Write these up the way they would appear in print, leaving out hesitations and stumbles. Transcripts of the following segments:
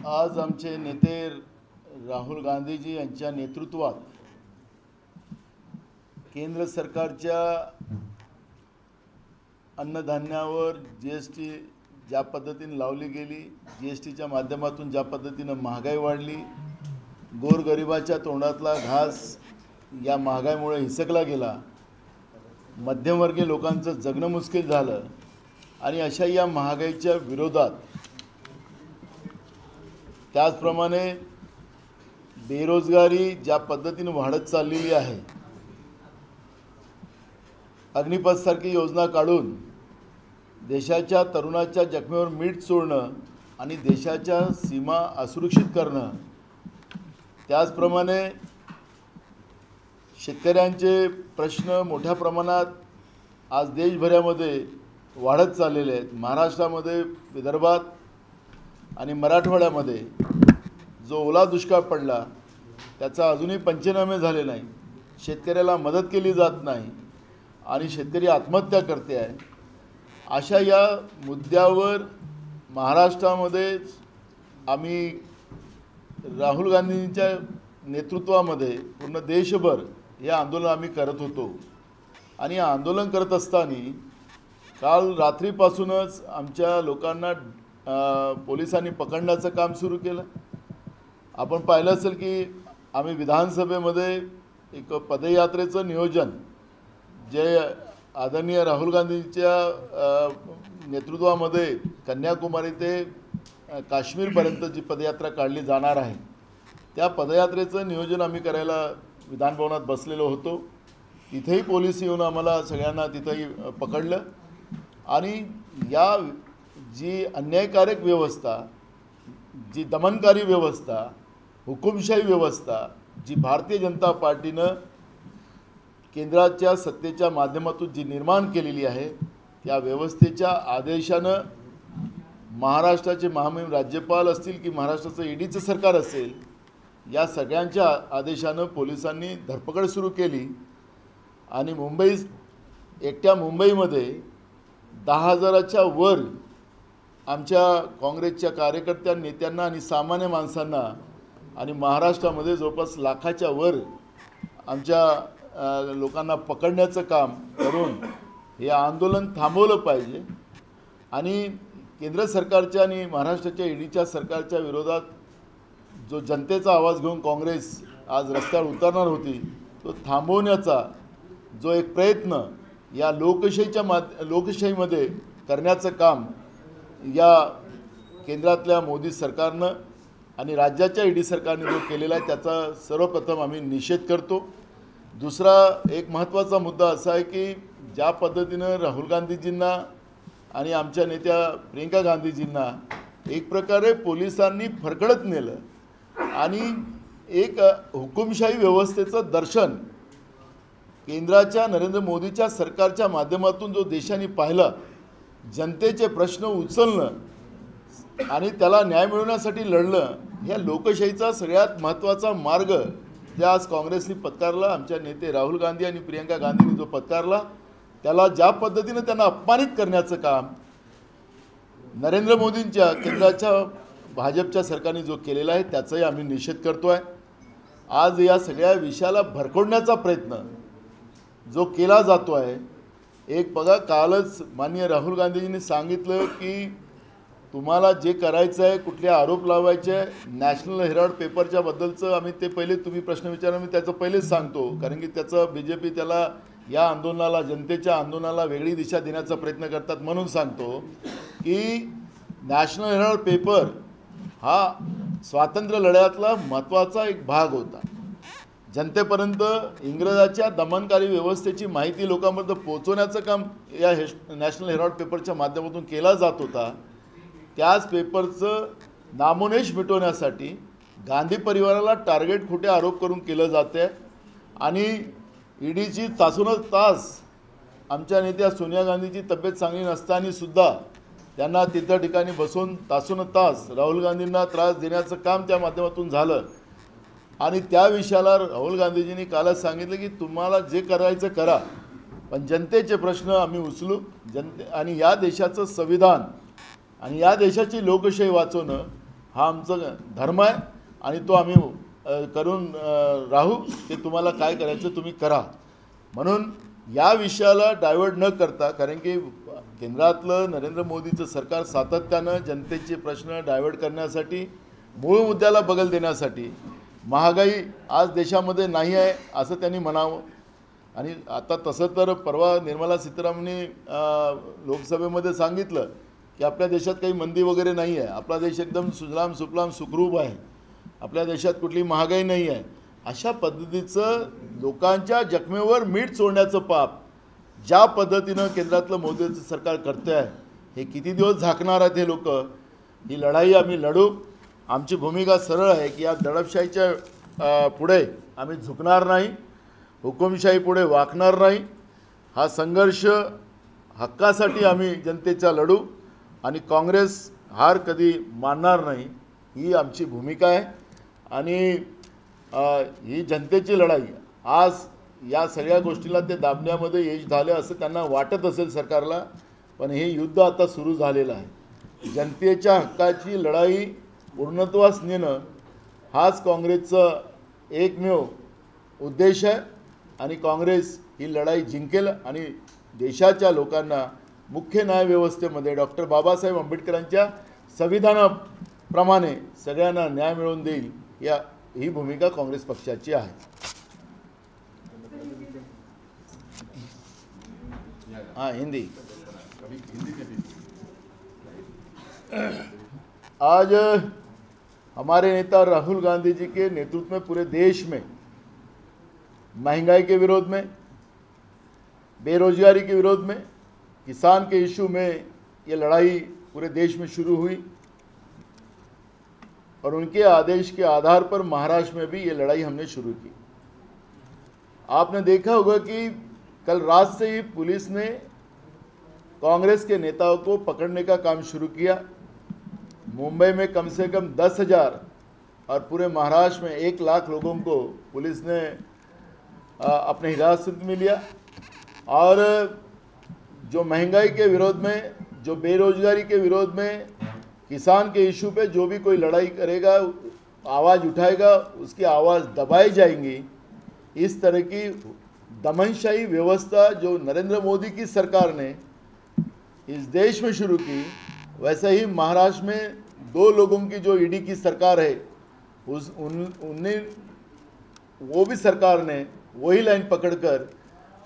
आज आमचे नेते राहुल गांधीजी यांच्या नेतृत्वात केंद्र सरकारच्या अन्नधान्यावर जीएसटी ज्या पद्धतीने लावली गेली, जीएसटीच्या माध्यमातून ज्या पद्धतीने महागाई वाढली, गोरगरिबाच्या तोंडातला घास या महागाईमुळे हिसकला गेला, मध्यमवर्गीय लोकांचं जगणं मुश्किल झालं आणि अशा या महागाईच्या विरोधात त्याचप्रमाणे बेरोजगारी ज्या पद्धतीने वाढत चाललेली आहे, अग्निपथसारखी योजना काढून देशाच्या तरुणाच्या जखमेवर मीठ चोळणं आणि देशाच्या सीमा असुरक्षित करणं, त्याचप्रमाणे शेतकऱ्यांचे प्रश्न मोठ्या प्रमाणात आज देशभरामध्ये वाढत चाललेले आहेत। महाराष्ट्रामध्ये, विदर्भात आणि मराठवाड्यामध्ये जो ओला दुष्काळ पडला त्याचा अजूनही पंचनामे झाले नाही, शेतकऱ्याला मदत केली जात नाही आणि शेतकरी आत्महत्या करते आहे। अशा या मुद्द्यावर महाराष्ट्रामध्ये आम्ही राहुल गांधींच्या नेतृत्वामध्ये पूर्ण देशभर हे आंदोलन आम्ही करत होतो आणि आंदोलन करत असताना काल रात्रीपासूनच आमच्या लोकांना पोलिसांनी पकडण्याचं काम सुरू केलं। आपण पाहिलं असेल की आम्ही विधानसभेमध्ये एक पदयात्रेचं नियोजन जे आदरणीय राहुल गांधींच्या नेतृत्वामध्ये कन्याकुमारी ते काश्मीरपर्यंत जी पदयात्रा काढली जाणार आहे, त्या पदयात्रेचं नियोजन आम्ही करायला विधानभवनात बसलेलो होतो। तिथेही पोलीस येऊन आम्हाला सगळ्यांना तिथेही पकडलं आणि या जी अन्यायकारक व्यवस्था, जी दमनकारी व्यवस्था, हुकुमशाही व्यवस्था जी भारतीय जनता पार्टीनं केंद्राच्या सत्तेच्या माध्यमातून जी निर्माण केलेली आहे, त्या व्यवस्थेच्या आदेशानं महाराष्ट्राचे महामहिम राज्यपाल असतील की महाराष्ट्राचं ईडीचं सरकार असेल, या सगळ्यांच्या आदेशानं पोलिसांनी धरपकड सुरू केली आणि एकट्या मुंबईमध्ये 10,000च्या वर आमच्या काँग्रेसच्या कार्यकर्त्या, नेत्यांना आणि सामान्य माणसांना आणि महाराष्ट्रामध्ये जवळपास लाखाच्या वर आमच्या लोकांना पकडण्याचं काम करून हे आंदोलन थांबवलं पाहिजे आणि केंद्र सरकारच्या आणि महाराष्ट्राच्या ईडीच्या सरकारच्या विरोधात जो जनतेचा आवाज घेऊन काँग्रेस आज रस्त्यावर उतरणार होती, तो थांबवण्याचा जो एक प्रयत्न या लोकशाहीमध्ये करण्याचं काम या केंद्रातल्या मोदी सरकारनं आणि राज्याच्या ईडी सरकारने जो केलेला आहे त्याचा सर्वप्रथम आम्ही निषेध करतो। दुसरा एक महत्त्वाचा मुद्दा असा आहे की ज्या पद्धतीनं राहुल गांधीजींना आणि आमच्या नेत्या प्रियंका गांधीजींना एक प्रकारे पोलिसांनी फरकडत नेलं आणि एक हुकुमशाही व्यवस्थेचं दर्शन केंद्राच्या नरेंद्र मोदीच्या सरकारच्या माध्यमातून जो देशाने पाहिलं, जनतेचे प्रश्न उचलणं आणि त्याला न्याय मिळवण्यासाठी लढलं, ह्या लोकशाहीचा सगळ्यात महत्त्वाचा मार्ग ज्या आज काँग्रेसने पत्कारला, आमच्या नेते राहुल गांधी आणि प्रियंका गांधींनी जो पत्कारला, त्याला ज्या पद्धतीने त्यांना अपमानित करण्याचं काम नरेंद्र मोदींच्या केंद्राच्या भाजपच्या सरकारने जो केलेला आहे त्याचाही आम्ही निषेध करतो आहे। आज या सगळ्या विषयाला भरकवण्याचा प्रयत्न जो केला जातो आहे, एक बघा, कालच माननीय राहुल गांधीजींनी सांगितलं की तुम्हाला जे करायचं आहे, कुठले आरोप लावायचे आहे, नॅशनल हेराल्ड पेपरच्या बद्दलचं आम्ही ते पहिले तुम्ही प्रश्न विचारा, मी त्याचं पहिलेच सांगतो, कारण की त्याचं बीजेपी त्याला या आंदोलनाला, जनतेच्या आंदोलनाला वेगळी दिशा देण्याचा प्रयत्न करतात, म्हणून सांगतो की नॅशनल हेराल्ड पेपर हा स्वातंत्र्य लढ्यातला महत्त्वाचा एक भाग होता। जनतेपर्यंत इंग्रजाच्या दमनकारी व्यवस्थेची माहिती लोकांपर्यंत पोहोचवण्याचं काम या नॅशनल हेराल्ड पेपरच्या माध्यमातून केला जात होता। त्याच पेपरचं नामोनिश मिटवण्यासाठी गांधी परिवाराला टार्गेट खोटे आरोप करून केलं जाते आणि ईडीची तासोनच तास आमच्या नेत्या सोनिया गांधीची तब्येत चांगली नसताना सुद्धा त्यांना तिथल्या ठिकाणी बसवून तासोन तास राहुल गांधींना त्रास देण्याचं काम त्या माध्यमातून झालं आणि त्या विषयाला राहुल गांधीजींनी कालच सांगितलं की तुम्हाला जे करायचं करा, पण जनतेचे प्रश्न आम्ही उचलू, आणि या देशाचं संविधान आणि या देशाची लोकशाही वाचवणं हा आमचा धर्म आहे आणि तो आम्ही करून राहू. ते तुम्हाला काय करायचं तुम्ही करा. म्हणून या विषयाला डायव्हर्ट न करता, कारण की केंद्रातलं नरेंद्र मोदीचं सरकार सातत्यानं जनतेचे प्रश्न डायव्हर्ट करण्यासाठी, मूळ मुद्द्याला बगल देण्यासाठी, महागाई आज देशामध्ये नाही आहे असं त्यांनी म्हणावं. आणि आता तसं तर परवा निर्मला सीतारामनने लोकसभेमध्ये सांगितलं की आपल्या देशात काही मंदी वगैरे नाही आहे, आपला देश एकदम सुजलाम सुफलाम सुखरूप आहे, आपल्या देशात कुठली महागाई नाही आहे. अशा पद्धतीचं लोकांच्या जखमेवर मीठ चोळण्याचं पाप ज्या पद्धतीनं केंद्रातलं मोदीचं सरकार करतं आहे, हे किती दिवस झाकणार आहेत हे लोक. ही लढाई आम्ही लढू. आमची भूमिका सरळ आहे की या दडपशाहीच्या पुढे आम्ही झुकणार नाही, हुकुमशाही पुढे वाकणार नाही. हा संघर्ष हक्कासाठी आम्ही जनतेचा लढू आणि काँग्रेस हार कधी मानणार नाही, ही आमची भूमिका आहे. आणि ही जनतेची लढाई. आज या सगळ्या गोष्टीला ते दाबण्यामध्ये यश झालं असं त्यांना वाटत असेल सरकारला, पण हे युद्ध आता सुरू झालेलं आहे. जनतेच्या हक्काची लढाई पूर्णत्वास नेणं हाच काँग्रेसचा एकमेव उद्देश आहे. आणि काँग्रेस ही लढाई जिंकेल आणि देशाच्या लोकांना मुख्य न्यायव्यवस्थेमध्ये डॉक्टर बाबासाहेब आंबेडकरांच्या संविधानाप्रमाणे सगळ्यांना न्याय मिळवून देईल, ही भूमिका काँग्रेस पक्षाची आहे. हाँ, हिंदी. आज हमारे नेता राहुल गांधी जी के नेतृत्व में पूरे देश में महंगाई के विरोध में, बेरोजगारी के विरोध में, किसान के इशू में ये लड़ाई पूरे देश में शुरू हुई और उनके आदेश के आधार पर महाराष्ट्र में भी ये लड़ाई हमने शुरू की. आपने देखा होगा कि कल रात से ही पुलिस ने कांग्रेस के नेताओं को पकड़ने का काम शुरू किया. मुंबई में कम से कम 10,000 और पूरे महाराष्ट्र में 1 लाख लोगों को पुलिस ने अपने हिरासत में लिया. और जो महंगाई के विरोध में, जो बेरोजगारी के विरोध में, किसान के इशू पे जो भी कोई लड़ाई करेगा, आवाज़ उठाएगा, उसकी आवाज़ दबाई जाएंगी. इस तरह की दमनशाही व्यवस्था जो नरेंद्र मोदी की सरकार ने इस देश में शुरू की, वैसे ही महाराष्ट्र में 2 लोगों की जो ईडी की सरकार है, वो भी सरकार ने वही लाइन पकड़कर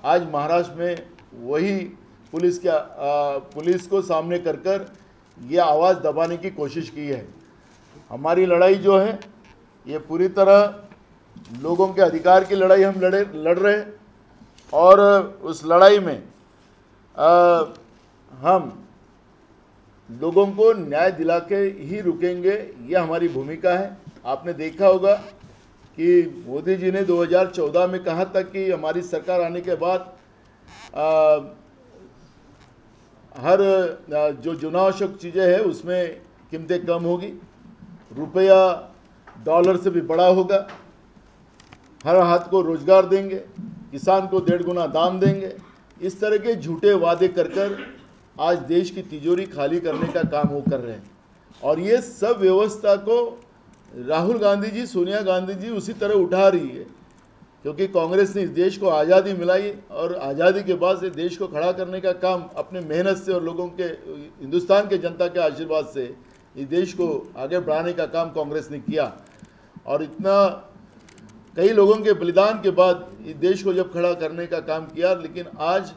आज महाराष्ट्र में वही पुलिस को सामने कर ये आवाज़ दबाने की कोशिश की है. हमारी लड़ाई जो है ये पूरी तरह लोगों के अधिकार की लड़ाई हम लड़ रहे हैं और उस लड़ाई में हम लोगों को न्याय दिला के ही रुकेंगे, ये हमारी भूमिका है. आपने देखा होगा कि मोदी जी ने 2014 में कहा था कि हमारी सरकार आने के बाद हर जो जीवनावश्यक चीज़ें हैं उसमें कीमतें कम होगी, रुपया डॉलर से भी बड़ा होगा, हर हाथ को रोजगार देंगे, किसान को 1.5 गुना दाम देंगे. इस तरह के झूठे वादे कर आज देश की तिजोरी खाली करने का काम वो कर रहे हैं. और ये सब व्यवस्था को राहुल गांधी जी, सोनिया गांधी जी उसी तरह उठा रही है, क्योंकि कांग्रेस ने इस देश को आज़ादी मिलाई और आज़ादी के बाद से देश को खड़ा करने का काम अपने मेहनत से और लोगों के, हिंदुस्तान के जनता के आशीर्वाद से इस देश को आगे बढ़ाने का काम कांग्रेस ने किया. और इतना कई लोगों के बलिदान के बाद इस देश को जब खड़ा करने का काम किया, लेकिन आज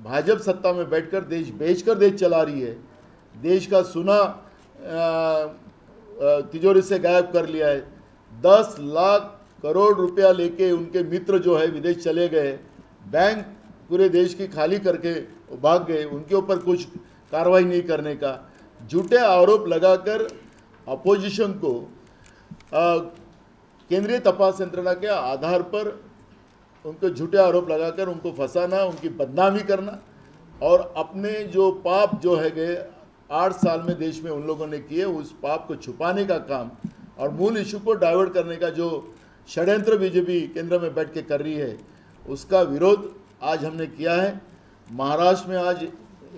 भाजपा सत्ता में बैठकर देश बेचकर देश चला रही है. देश का सोना तिजोरी से गायब कर लिया है. 10 लाख करोड़ रुपया लेके उनके मित्र जो है विदेश चले गए, बैंक पूरे देश की खाली करके भाग गए, उनके ऊपर कुछ कार्रवाई नहीं करने का झूठे आरोप लगाकर अपोजिशन को केंद्रीय तपास यंत्रणा के आधार पर उनको झूठे आरोप लगाकर उनको फंसाना, उनकी बदनामी करना और अपने जो पाप जो है गए 8 साल में देश में उन लोगों ने किए, उस पाप को छुपाने का काम और मूल इशू को डाइवर्ट करने का जो षड्यंत्र बीजेपी केंद्र में बैठ के कर रही है, उसका विरोध आज हमने किया है. महाराष्ट्र में आज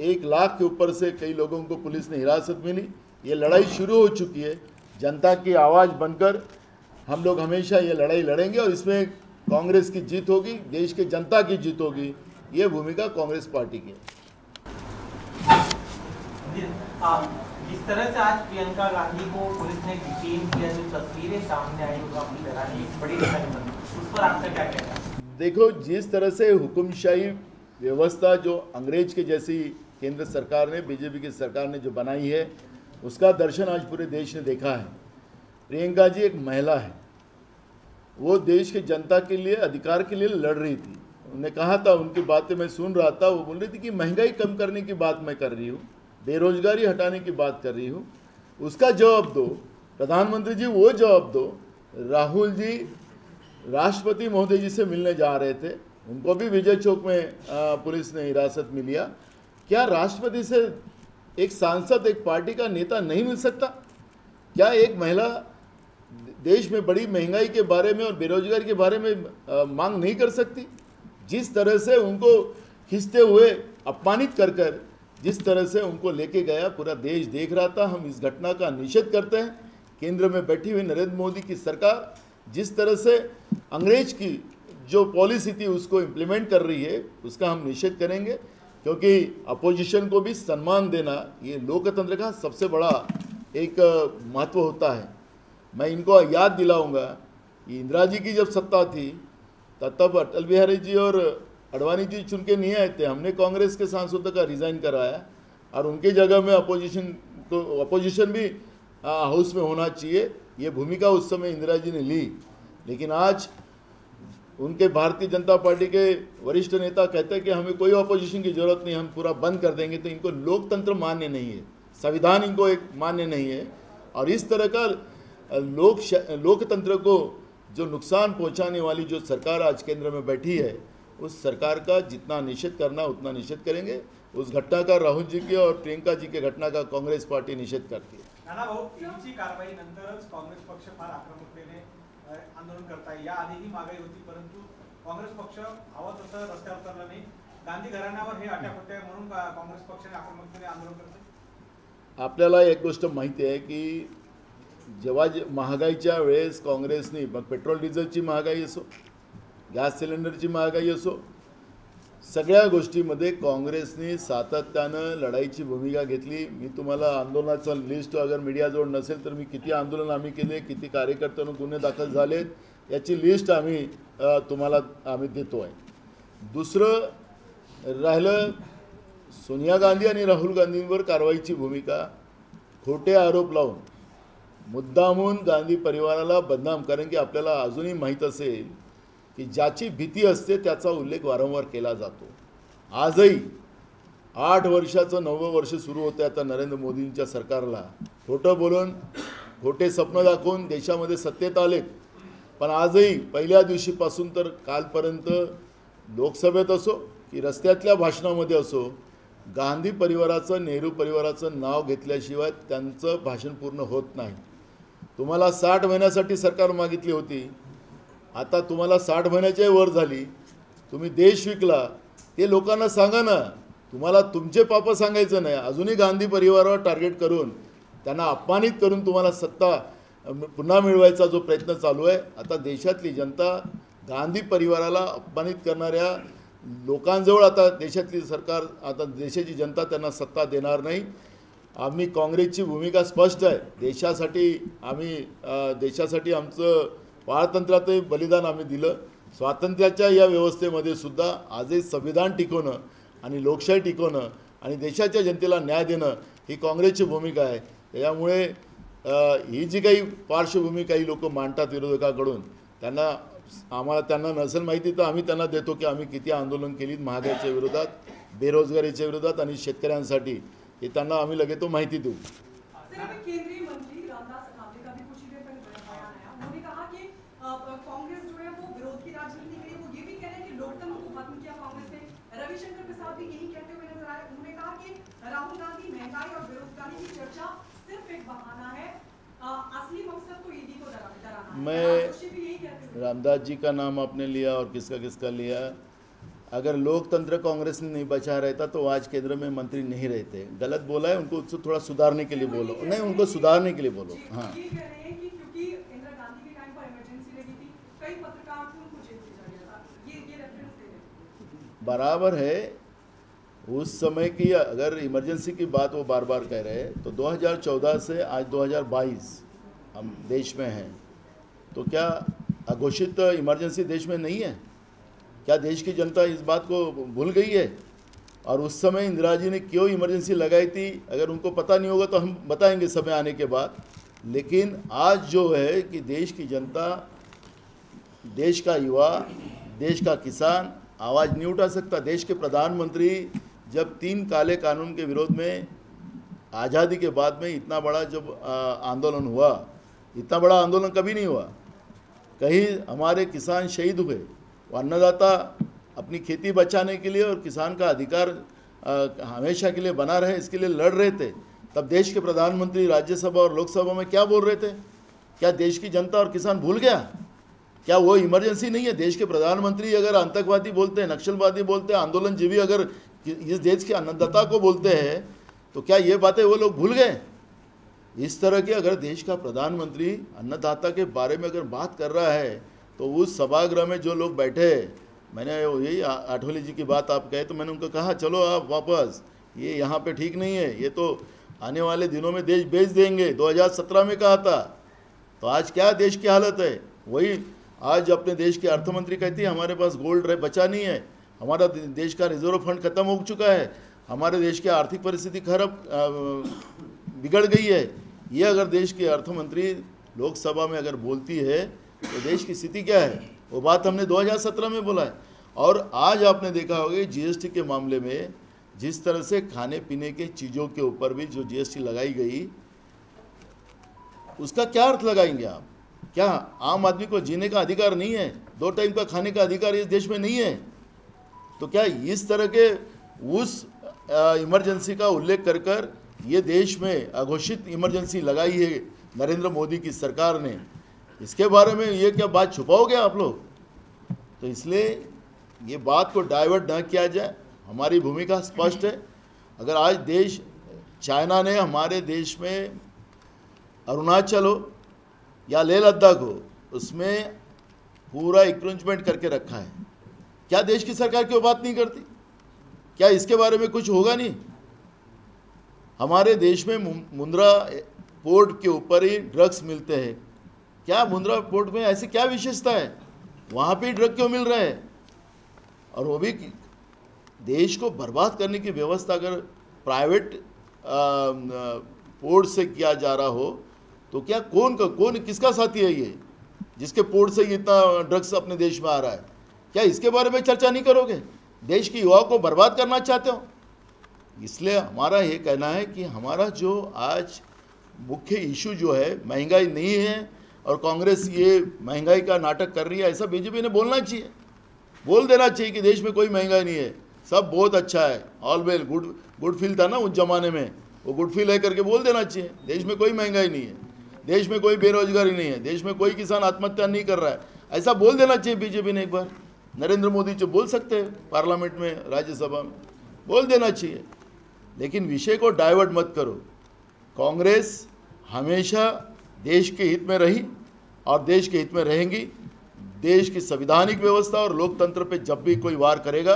1 लाख के ऊपर से कई लोगों को पुलिस ने हिरासत मिली. ये लड़ाई शुरू हो चुकी है. जनता की आवाज़ बनकर हम लोग हमेशा ये लड़ाई लड़ेंगे और इसमें कांग्रेस की जीत होगी, देश के जनता की जीत होगी। ये भूमिका कांग्रेस पार्टी की है। जिस तरह से आज प्रियंका गांधी को पुलिस ने डिटेन किया, जो तस्वीरें सामने आई वो काफी डराने की बड़ी उस पर आपका क्या कहना है? देखो, जिस तरह से हुकुमशाही व्यवस्था जो अंग्रेज के जैसी केंद्र सरकार ने, बीजेपी की सरकार ने जो बनाई है, उसका दर्शन आज पूरे देश ने देखा है। प्रियंका जी एक महिला है, वो देश की जनता के लिए, अधिकार के लिए लड़ रही थी। उन्होंने कहा था, उनकी बातें मैं सुन रहा था, वो बोल रही थी कि महंगाई कम करने की बात मैं कर रही हूँ, बेरोजगारी हटाने की बात कर रही हूँ। उसका जवाब दो प्रधानमंत्री जी, वो जवाब दो। राहुल जी राष्ट्रपति महोदय जी से मिलने जा रहे थे, उनको भी विजय चौक में पुलिस ने हिरासत में लिया। क्या राष्ट्रपति से एक सांसद, एक पार्टी का नेता नहीं मिल सकता? क्या एक महिला देश में बड़ी महंगाई के बारे में और बेरोजगारी के बारे में मांग नहीं कर सकती? जिस तरह से उनको खींचते हुए अपमानित कर कर जिस तरह से उनको लेके गया, पूरा देश देख रहा था। हम इस घटना का निषेध करते हैं। केंद्र में बैठी हुई नरेंद्र मोदी की सरकार जिस तरह से अंग्रेज की जो पॉलिसी थी उसको इम्प्लीमेंट कर रही है, उसका हम निषेध करेंगे, क्योंकि अपोजिशन को भी सम्मान देना ये लोकतंत्र का सबसे बड़ा एक महत्व होता है। मैं इनको याद दिलाऊंगा कि इंदिरा जी की जब सत्ता थी तब अटल बिहारी जी और अडवाणी जी चुन के नहीं आए थे। हमने कांग्रेस के सांसदों का रिज़ाइन कराया और उनकी जगह में अपोजिशन भी हाउस में होना चाहिए, ये भूमिका उस समय इंदिरा जी ने ली। लेकिन आज उनके भारतीय जनता पार्टी के वरिष्ठ नेता कहते हैं कि हमें कोई अपोजिशन की ज़रूरत नहीं, हम पूरा बंद कर देंगे। तो इनको लोकतंत्र मान्य नहीं है, संविधान इनको एक मान्य नहीं है। और इस तरह का लोकतंत्र को जो नुकसान पहुंचाने वाली जो सरकार आज केंद्र में बैठी है, उस सरकार का जितना निषेध करना उतना निषेध करेंगे। उस घटना का, राहुल जी के और प्रियंका जी के घटना का कांग्रेस पार्टी निषेध करती है। नाना भाऊ, ईडीची कारवाईनंतरच काँग्रेस पक्ष फार आक्रमकतेने आंदोलन करताय। या आधीही मागणी होती, परंतु काँग्रेस पक्ष हवा तसं रस्त्यावर उतरला नाही। गांधी घराण्यावर हे अटॅक होते म्हणून काँग्रेस पक्षाने आक्रमकतेने आंदोलन करते। आपल्याला एक गोष्ट माहिती आहे की जेव्हा महागाईच्या वेळेस काँग्रेसने, मग पेट्रोल डिझेलची महागाई असो, गॅस सिलेंडरची महागाई असो, सगळ्या गोष्टीमध्ये काँग्रेसने सातत्यानं लढाईची भूमिका घेतली। मी तुम्हाला आंदोलनाचं लिस्ट अगर मीडियाजवळ नसेल तर मी किती आंदोलन आम्ही केले, किती कार्यकर्त्यांना गुन्हे दाखल झालेत, याची लिस्ट आम्ही तुम्हाला देतो आहे। दुसरं राहिलं सोनिया गांधी आणि राहुल गांधींवर कारवाईची भूमिका, खोटे आरोप लावून मुद्दामून गांधी परिवाराला बदनाम, कारण की आपल्याला अजूनही माहीत असेल की ज्याची भीती असते त्याचा उल्लेख वारंवार केला जातो। आजही 8 वर्षाचं 9वं वर्ष सुरू होतं आता नरेंद्र मोदींच्या सरकारला। खोटं बोलून, खोटे स्वप्न दाखवून देशामध्ये सत्तेत आलेत, पण आजही पहिल्या दिवशीपासून तर कालपर्यंत लोकसभेत असो की रस्त्यातल्या भाषणामध्ये असो, गांधी परिवाराचं, नेहरू परिवाराचं नाव घेतल्याशिवाय त्यांचं भाषण पूर्ण होत नाही। तुम्हाला 60 महिन्यासाठी सरकार मागितली होती, आता तुम्हाला 60 महिन्याच्या वर झाली, तुम्ही देश विकला, ते लोकांना सांगा ना। तुम्हाला तुमचे पाप सांगायचं नाही, अजूनही गांधी परिवारावर टार्गेट करून त्यांना अपमानित करून तुम्हाला सत्ता पुन्हा मिळवायचा जो प्रयत्न चालू आहे। आता देशातली जनता गांधी परिवाराला अपमानित करणाऱ्या लोकांजवळ आता देशातली सरकार, आता देशाची जनता त्यांना सत्ता देणार नाही। आम्ही काँग्रेसची भूमिका स्पष्ट आहे, देशासाठी आमचं पारतंत्र्यातही बलिदान आम्ही दिलं। स्वातंत्र्याच्या या व्यवस्थेमध्ये सुद्धा आजही संविधान टिकवणं आणि लोकशाही टिकवणं आणि देशाच्या जनतेला न्याय देणं ही काँग्रेसची भूमिका आहे। त्यामुळे ही जी काही पार्श्वभूमी काही लोक मांडतात विरोधकाकडून, त्यांना नसेल माहिती तर आम्ही त्यांना देतो की आम्ही किती आंदोलन केलीत महागाईच्या विरोधात, बेरोजगारीच्या विरोधात आणि शेतकऱ्यांसाठी, हे त्यांना आम्ही लगेच तो माहिती देऊ। केंद्रीय मंत्री रामदास अठावले का भी कुछ ही देर पहले बयान आया, उन्होंने कहा कि कांग्रेस जो है वो विरोध की राजनीति करी। वो ये भी कह रहे हैं कि लोकतंत्र को खत्म किया कांग्रेस ने। रविशंकर प्रसाद भी यही कहते हुए नजर आए। उन्होंने कहा कि राहुल गांधी महंगाई और बेरोजगारी की चर्चा सिर्फ एक बहाना है, असली मकसद तो ईडी को डराना है। मैं रामदास जी का नाम आपने लिया और किसका किसका लिया, अगर लोकतंत्र कांग्रेस ने नहीं बचा रहता तो आज केंद्र में मंत्री नहीं रहते। गलत बोला है, उनको उसको थोड़ा सुधारने के लिए बोलो, नहीं उनको सुधारने के लिए बोलो। हाँ, ये कह रहे हैं कि क्योंकि इंदिरा गांधी के टाइम पर इमरजेंसी लगी थी, कई पत्रकार थे, उनको जेल भेजा गया था, ये रेफरेंस दे रहे हैं। बराबर है। उस समय की अगर इमरजेंसी की बात वो बार बार कह रहे हैं, तो 2014 से आज 2022 हम देश में हैं, तो क्या अघोषित इमरजेंसी देश में नहीं है? क्या देश की जनता इस बात को भूल गई है? और उस समय इंदिरा जी ने क्यों इमरजेंसी लगाई थी, अगर उनको पता नहीं होगा तो हम बताएंगे समय आने के बाद। लेकिन आज जो है कि देश की जनता, देश का युवा, देश का किसान आवाज़ नहीं उठा सकता। देश के प्रधानमंत्री जब 3 काले कानून के विरोध में आज़ादी के बाद में इतना बड़ा जब आंदोलन हुआ, इतना बड़ा आंदोलन कभी नहीं हुआ। कहीं हमारे किसान शहीद हुए, वो अन्नदाता अपनी खेती बचाने के लिए और किसान का अधिकार हमेशा के लिए बना रहे, इसके लिए लड़ रहे थे। तब देश के प्रधानमंत्री राज्यसभा और लोकसभा में क्या बोल रहे थे? क्या देश की जनता और किसान भूल गया? क्या वो इमरजेंसी नहीं है? देश के प्रधानमंत्री अगर आतंकवादी बोलते हैं, नक्सलवादी बोलते हैं, आंदोलनजीवी अगर इस देश के अन्नदाता को बोलते हैं, तो क्या ये बातें वो लोग भूल गए? इस तरह के अगर देश का प्रधानमंत्री अन्नदाता के बारे में अगर बात कर रहा है, तो उस सभागृह में जो लोग बैठे, मैंने यही आठवले जी की बात आप कहे तो मैंने उनको कहा चलो आप वापस, ये यहाँ पे ठीक नहीं है, ये तो आने वाले दिनों में देश बेच देंगे। 2017 में कहा था, तो आज क्या देश की हालत है? वही आज अपने देश के अर्थमंत्री कहती है हमारे पास गोल्ड बचा नहीं है, हमारा देश का रिजर्व फंड खत्म हो चुका है, हमारे देश की आर्थिक परिस्थिति खराब बिगड़ गई है। ये अगर देश की अर्थमंत्री लोकसभा में अगर बोलती है तो देश की स्थिति क्या है? वो बात हमने 2017 में बोला है। और आज आपने देखा होगा जीएसटी के मामले में जिस तरह से खाने पीने के चीज़ों के ऊपर भी जो जीएसटी लगाई गई, उसका क्या अर्थ लगाएंगे आप? क्या आम आदमी को जीने का अधिकार नहीं है? 2 टाइम का खाने का अधिकार इस देश में नहीं है? तो क्या इस तरह के उस इमरजेंसी का उल्लेख कर कर ये देश में अघोषित इमरजेंसी लगाई है नरेंद्र मोदी की सरकार ने, इसके बारे में ये क्या बात छुपाओगे आप लोग? तो इसलिए ये बात को डाइवर्ट ना किया जाए, हमारी भूमिका स्पष्ट है। अगर आज देश, चाइना ने हमारे देश में अरुणाचल हो या लेह लद्दाख हो, उसमें पूरा इंक्रोचमेंट करके रखा है, क्या देश की सरकार क्यों बात नहीं करती? क्या इसके बारे में कुछ होगा नहीं? हमारे देश में मुंद्रा पोर्ट के ऊपर ही ड्रग्स मिलते हैं, क्या मुंद्रा पोर्ट में ऐसी क्या विशेषता है? वहाँ पे ही ड्रग क्यों मिल रहा है? और वो भी देश को बर्बाद करने की व्यवस्था अगर प्राइवेट पोर्ट से किया जा रहा हो, तो क्या कौन किसका साथी है ये जिसके पोर्ट से इतना ड्रग्स अपने देश में आ रहा है? क्या इसके बारे में चर्चा नहीं करोगे? देश की युवाओं को बर्बाद करना चाहते हो? इसलिए हमारा ये कहना है कि हमारा जो आज मुख्य इशू जो है महंगाई नहीं है, और कांग्रेस ये महंगाई का नाटक कर रही है, ऐसा बीजेपी ने बोलना चाहिए, बोल देना चाहिए कि देश में कोई महंगाई नहीं है, सब बहुत अच्छा है, ऑल वेल, गुड फील था ना उस जमाने में, वो गुड फील है करके बोल देना चाहिए। देश में कोई महंगाई नहीं है, देश में कोई बेरोजगारी नहीं है, देश में कोई किसान आत्महत्या नहीं कर रहा है, ऐसा बोल देना चाहिए बीजेपी ने एक बार। नरेंद्र मोदी जो बोल सकते हैं पार्लियामेंट में, राज्यसभा में, बोल देना चाहिए। लेकिन विषय को डाइवर्ट मत करो। कांग्रेस हमेशा देश के हित में रही और देश के हित में रहेंगी। देश की संवैधानिक व्यवस्था और लोकतंत्र पे जब भी कोई वार करेगा,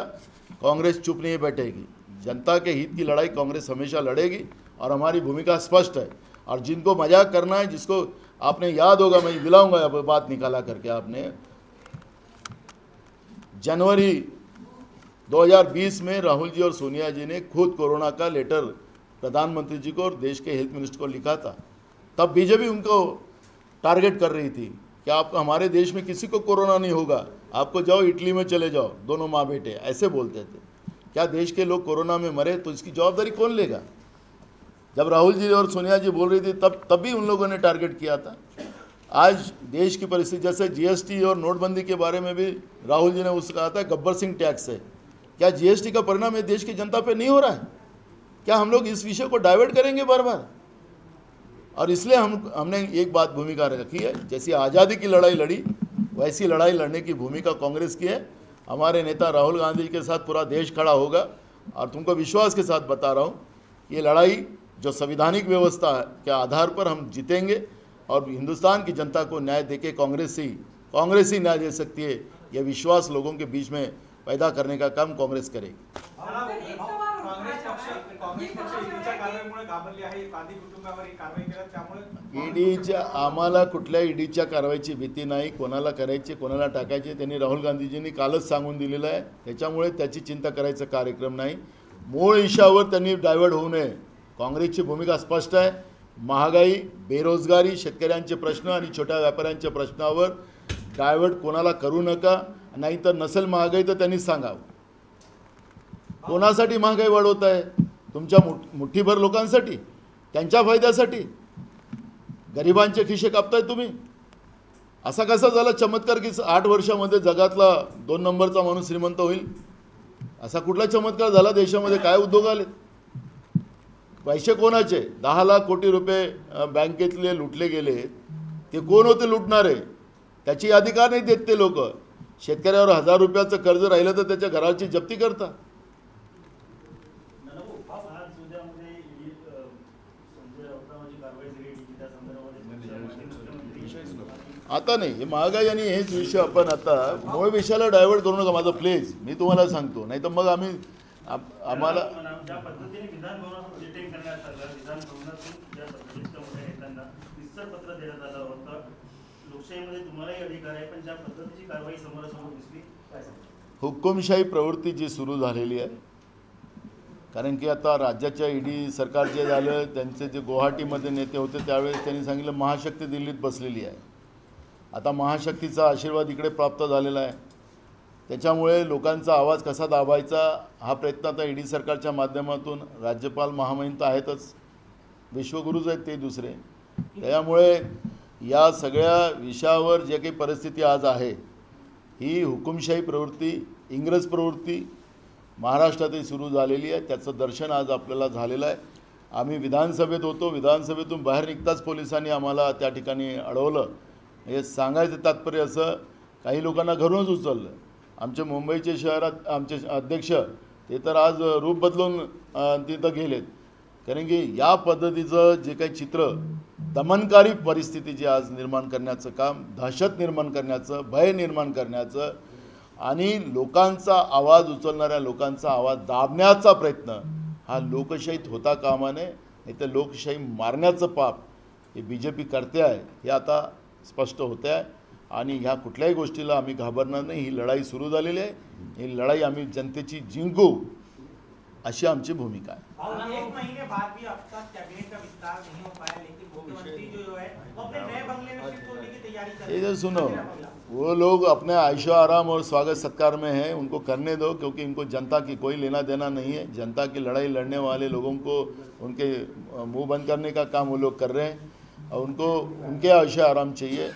कांग्रेस चुप नहीं बैठेगी। जनता के हित की लड़ाई कांग्रेस हमेशा लड़ेगी और हमारी भूमिका स्पष्ट है। और जिनको मजाक करना है, जिसको आपने याद होगा, मैं दिलाऊंगा अब बात निकाला करके, आपने जनवरी 2020 में राहुल जी और सोनिया जी ने खुद कोरोना का लेटर प्रधानमंत्री जी को और देश के हेल्थ मिनिस्टर को लिखा था। तब बीजेपी उनको टारगेट कर रही थी कि आपको, हमारे देश में किसी को कोरोना नहीं होगा, आपको जाओ इटली में चले जाओ, दोनों माँ बेटे, ऐसे बोलते थे। क्या देश के लोग कोरोना में मरे तो इसकी जवाबदारी कौन लेगा? जब राहुल जी और सोनिया जी बोल रही थी तब भी उन लोगों ने टारगेट किया था। आज देश की परिस्थिति, जैसे जीएसटी और नोटबंदी के बारे में भी राहुल जी ने उसको कहा था गब्बर सिंह टैक्स है, क्या जीएसटी का परिणाम ये देश की जनता पे नहीं हो रहा है? क्या हम लोग इस विषय को डाइवर्ट करेंगे बार बार? और इसलिए हमने एक बात भूमिका रखी है, जैसी आज़ादी की लड़ाई लड़ी वैसी लड़ाई लड़ने की भूमिका कांग्रेस की है। हमारे नेता राहुल गांधी के साथ पूरा देश खड़ा होगा। और तुमको विश्वास के साथ बता रहा हूँ, ये लड़ाई जो संविधानिक व्यवस्था के आधार पर हम जीतेंगे और हिंदुस्तान की जनता को न्याय देके कांग्रेस ही न्याय दे सकती है, यह विश्वास लोगों के बीच में पैदा करने का काम कांग्रेस करेगी। काँग्रेस पक्ष ईडीच्या कारवाईमुळे घाबरली आहे, गांधी कुटुंबावर ही कारवाई केली, त्यामुळे ईडीच्या आम्हाला कुठल्या ईडीच्या कारवाईची भीती नाही, कोणाला करायची कोणाला टाकायची त्यांनी राहुल गांधीजींनी कालच सांगून दिलेलं आहे, त्याच्यामुळे त्याची चिंता करायचा कार्यक्रम नाही। मूळ इशावर त्यांनी डायव्हर्ट होऊ नये। काँग्रेसची भूमिका स्पष्ट आहे, महागाई, बेरोजगारी, शेतकऱ्यांचे प्रश्न आणि छोट्या व्यापाऱ्यांच्या प्रश्नावर डायव्हर्ट कोणाला करू नका, नाहीतर नसेल महागाई तर त्यांनी सांगावं। कोणासाठी महागाई वाढवत आहे? तुमच्या मुठ्ठीभर लोकांसाठी, त्यांच्या फायद्यासाठी, गरिबांचे खिसे कापताय तुम्ही। असा कसा झाला चमत्कार की 8 वर्षामध्ये जगातला 2 नंबरचा माणूस श्रीमंत होईल? असा कुठला चमत्कार झाला देशामध्ये? काय उद्योग आले? पैसे कोणाचे? 10 लाख कोटी रुपये बँकेतले लुटले गेले, ते कोण होते लुटणारे? त्याची यादी का नाही देत ते लोक? शेतकऱ्यावर 1000 रुपयाचं कर्ज राहिलं तर त्याच्या घराची जप्ती करता। आता नाही, हे महागाई आणि हेच विषय आपण आता मूळ विषयाला डायव्हर्ट करू नका माझं प्लीज, मी तुम्हाला सांगतो, नाही तर मग आम्ही आम्हाला ज्या पद्धतीने विधान भवनात मीटिंग करण्यात आलं, विधान भवनातून ज्या पद्धतीच्या मोठ्या नेत्यांना विस्तरपत्र देण्यात आलं होतं, लोकशाहीमध्ये तुम्हालाही अधिकार आहे, पण ज्या पद्धतीची कारवाई समोरासमोर दिसली काय सांगता? हुकुमशाही प्रवृत्ती जी सुरू झालेली आहे, कारण की आता राज्याच्या ईडी सरकार जे झालं, त्यांचे जे गुवाहाटीमध्ये नेते होते त्यावेळेस त्यांनी सांगितलं महाशक्ती दिल्लीत बसलेली आहे। आता महाशक्तीचा आशीर्वाद इकडे प्राप्त झालेला आहे, त्याच्यामुळे लोकांचा आवाज कसा दाबायचा हा प्रयत्न आता ईडी सरकारच्या माध्यमातून राज्यपाल महामहिम तर आहेतच, विश्वगुरूच आहेत ते दुसरे, त्यामुळे या सगळ्या विषयावर जे काही परिस्थिती आज आहे ही हुकुमशाही प्रवृत्ती, इंग्रज प्रवृत्ती महाराष्ट्रातही सुरू झालेली आहे। त्याचं दर्शन आज आपल्याला झालेलं आहे। आम्ही विधानसभेत होतो, विधानसभेतून बाहेर निघताच पोलिसांनी आम्हाला त्या ठिकाणी अडवलं। हे सांगायचं तात्पर्य असं, काही लोकांना घरूनच उचललं। आमचे मुंबईचे शहरात आमचे अध्यक्ष ते तर आज रूप बदलून तिथं गेलेत, कारण की या पद्धतीचं जे काही चित्र, दमनकारी परिस्थिती जी आज निर्माण करण्याचं काम, दहशत निर्माण करण्याचं, भय निर्माण करण्याचं आणि लोकांचा आवाज उचलणाऱ्या लोकांचा आवाज दाबण्याचा प्रयत्न हा लोकशाहीत होता कामा नये, नाही तर लोकशाही मारण्याचं पाप हे BJP करते आहे, हे आता स्पष्ट होते आहे। आणि ह्या कुठल्याही गोष्टीला आम्ही घाबरणार नाही। ही लढाई सुरू झालेली आहे, ही लढाई आम्ही जनतेची जिंकू अशी आमची भूमिका आहे। 1 महीने बाद भी अब तक कैबिनेट का विस्तार नहीं हो पाया, लेकिन मुख्यमंत्री जो है वो अपने नए बंगले में शिफ्ट होने की तैयारी कर रहे हैं। इधर सुनो, वो लोग अपने आयशो आराम और स्वागत सत्कार में हैं, उनको करने दो, क्योंकि इनको जनता की कोई लेना देना नहीं है। जनता की लड़ाई लड़ने वाले लोगों को उनके मुंह बंद करने का काम वो लोग कर रहे हैं और उनको उनके आयशो आराम चाहिए।